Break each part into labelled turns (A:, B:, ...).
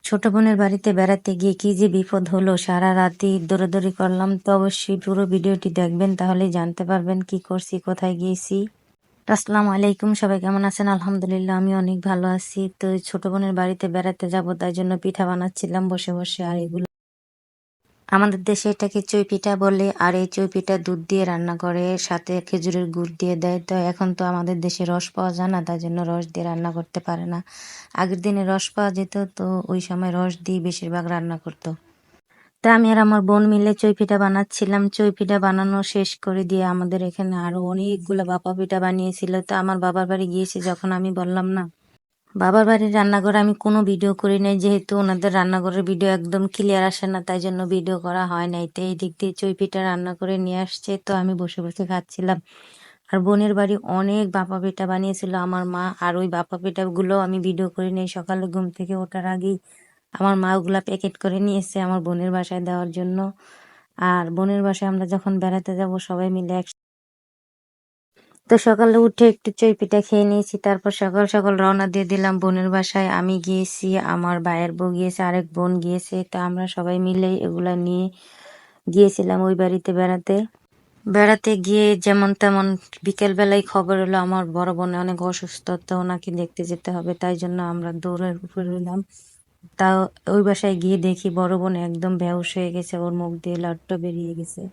A: ছোট বোনের বাড়িতে বেড়াতে গিয়ে কি যে বিপদ হলো, সারা রাতই দৌড়াদৌড়ি করলাম। তো অবশ্যই পুরো ভিডিওটি দেখবেন, তাহলেই জানতে পারবেন কি করছি, কোথায় গিয়েছি। আসসালামু আলাইকুম, সবাই কেমন আছেন? আলহামদুলিল্লাহ, আমি অনেক ভালো আছি। তো ছোট বোনের বাড়িতে বেড়াতে যাব, তাই জন্য পিঠা বানাচ্ছিলাম বসে বসে। আর এগুলো আমাদের দেশে এটাকে চই পিঠা বলে। আর এই চই পিঠা দুধ দিয়ে রান্না করে, সাথে খেজুরের গুড় দিয়ে দেয়। তো এখন তো আমাদের দেশে রস পাওয়া যায় না, তাই জন্য রস দিয়ে রান্না করতে পারে না। আগের দিনে রস পাওয়া যেত, তো ওই সময় রস দিয়ে বেশিরভাগ রান্না করতো। তা আমি আর আমার বোন মিলে চই পিঠা বানাচ্ছিলাম। চই পিঠা বানানো শেষ করে দিয়ে আমাদের এখানে আরো অনেকগুলো ভাপা পিঠা বানিয়েছিল। তো আমার বাবার বাড়ি গিয়েছি যখন, আমি বললাম না, বাবার বাড়ির রান্নাঘরে আমি কোনো ভিডিও করি নাই, যেহেতু ওনাদের রান্নাঘরের ভিডিও একদম ক্লিয়ার আসে না, তাই জন্য ভিডিও করা হয় নাই। তো এই দিক দিয়ে চই পিঠা রান্না করে নিয়ে আসছে, তো আমি বসে বসে খাচ্ছিলাম। আর বোনের বাড়ি অনেক ভাপা পিঠা বানিয়েছিল আমার মা, আর ওই ভাপা পিঠাগুলো আমি ভিডিও করি নাই। সকালে ঘুম থেকে ওঠার আগেই আমার মা ওগুলা প্যাকেট করে নিয়ে এসে আমার বোনের বাসায় দেওয়ার জন্য। আর বোনের বাসায় আমরা যখন বেড়াতে যাব সবাই মিলে তো সকালে উঠে একটু চই পিঠা খেয়ে নিয়েছি। তারপর সকাল সকাল রওনা দিয়ে দিলাম বোনের বাসায়। আমি গিয়েছি, আমার ভাইয়ের বউ গিয়েছে, আরেক বোন গিয়েছে। তো আমরা সবাই মিলে এগুলা নিয়ে গিয়েছিলাম ওই বাড়িতে বেড়াতে। বেড়াতে গিয়ে যেমন তেমন বিকেল বেলায় খবর হলো আমার বড় বোন অনেক অসুস্থ, তো ওনাকে দেখতে যেতে হবে, তাই জন্য আমরা দৌড়ের উপর হইলাম। তাও ওই বাসায় গিয়ে দেখি বড় বোন একদম বেহুশ হয়ে গেছে, ওর মুখ দিয়ে লাট্টু বেরিয়ে গেছে।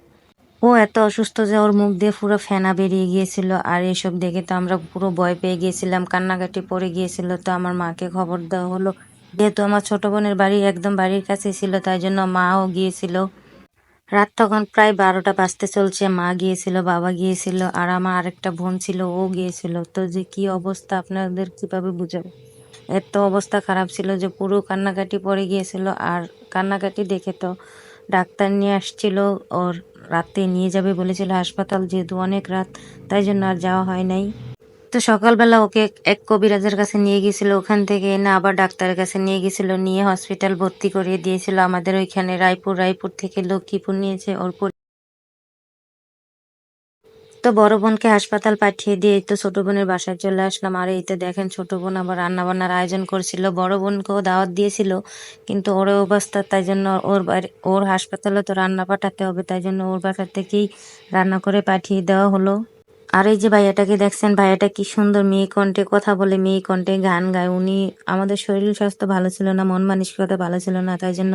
A: ও এত অসুস্থ যে ওর মুখ দিয়ে পুরো ফেনা বেরিয়ে গিয়েছিল। আর এসব দেখে তো আমরা পুরো ভয় পেয়ে গিয়েছিলাম, কান্নাকাটি পড়ে গিয়েছিল। তো আমার মাকে খবর দেওয়া হলো, যেহেতু আমার ছোট বোনের বাড়ি একদম বাড়ির কাছে ছিল, তাই জন্য মাও গিয়েছিল। রাত তখন প্রায় 12টা বাজতে চলছে। মা গিয়েছিল, বাবা গিয়েছিল, আর আমার আরেকটা বোন ছিল, ও গিয়েছিল। তো যে কি অবস্থা আপনাদের কিভাবে বুঝাবো, এত অবস্থা খারাপ ছিল যে পুরো কান্নাকাটি পড়ে গিয়েছিল। আর কান্নাকাটি দেখে তো ডাক্তার নিয়ে আসছিল, ওর রাতে নিয়ে যাবে বলেছিল হাসপাতাল, যেহেতু অনেক রাত, তাই জন্য আর যাওয়া হয় নাই। তো সকালবেলা ওকে এক কবিরাজের কাছে নিয়ে গেছিল, ওখান থেকে এনে আবার ডাক্তারের কাছে নিয়ে গেছিল, নিয়ে হসপিটাল ভর্তি করিয়ে দিয়েছিল আমাদের ওইখানে রায়পুর থেকে লক্ষ্মীপুর নিয়েছে ওর তো বড় বোনকে হাসপাতাল পাঠিয়ে দিয়ে এই তো ছোট বোনের বাসায় চলে আসলাম। আর এই তো দেখেন, ছোট বোন আবার রান্না বান্নার আয়োজন করছিল, বড় বোনকেও দাওয়াত দিয়েছিল, কিন্তু ওর অবস্থা, তাই জন্য ওর বাড়ি, ওর হাসপাতালে তো রান্না পাঠাতে হবে, তাই জন্য ওর বাসা থেকেই রান্না করে পাঠিয়ে দেওয়া হলো। আর এই যে ভাইয়াটাকে দেখছেন, ভাইয়াটা কি সুন্দর মেয়ে কণ্ঠে কথা বলে, মেয়ে কণ্ঠে গান গায়। উনি, আমাদের শরীর স্বাস্থ্য ভালো ছিল না, মন মানসিকতা ভালো ছিল না, তাই জন্য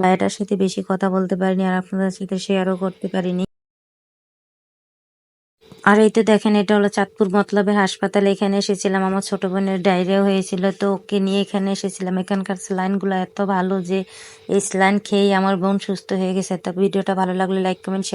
A: ভাইয়াটার সাথে বেশি কথা বলতে পারিনি, আর আপনাদের সাথে শেয়ারও করতে পারিনি। আর এই তো দেখেন, এটা হলো চাঁদপুর মতলবের হাসপাতাল। এখানে এসেছিলাম, আমার ছোট বোনের ডায়রিয়া হয়েছিল, তো ওকে নিয়ে এখানে এসেছিলাম। এখানকার স্যালাইনগুলো এত ভালো যে এই স্যালাইন খেয়েই আমার বোন সুস্থ হয়ে গেছে। তো ভিডিওটা ভালো লাগলে লাইক কমেন্ট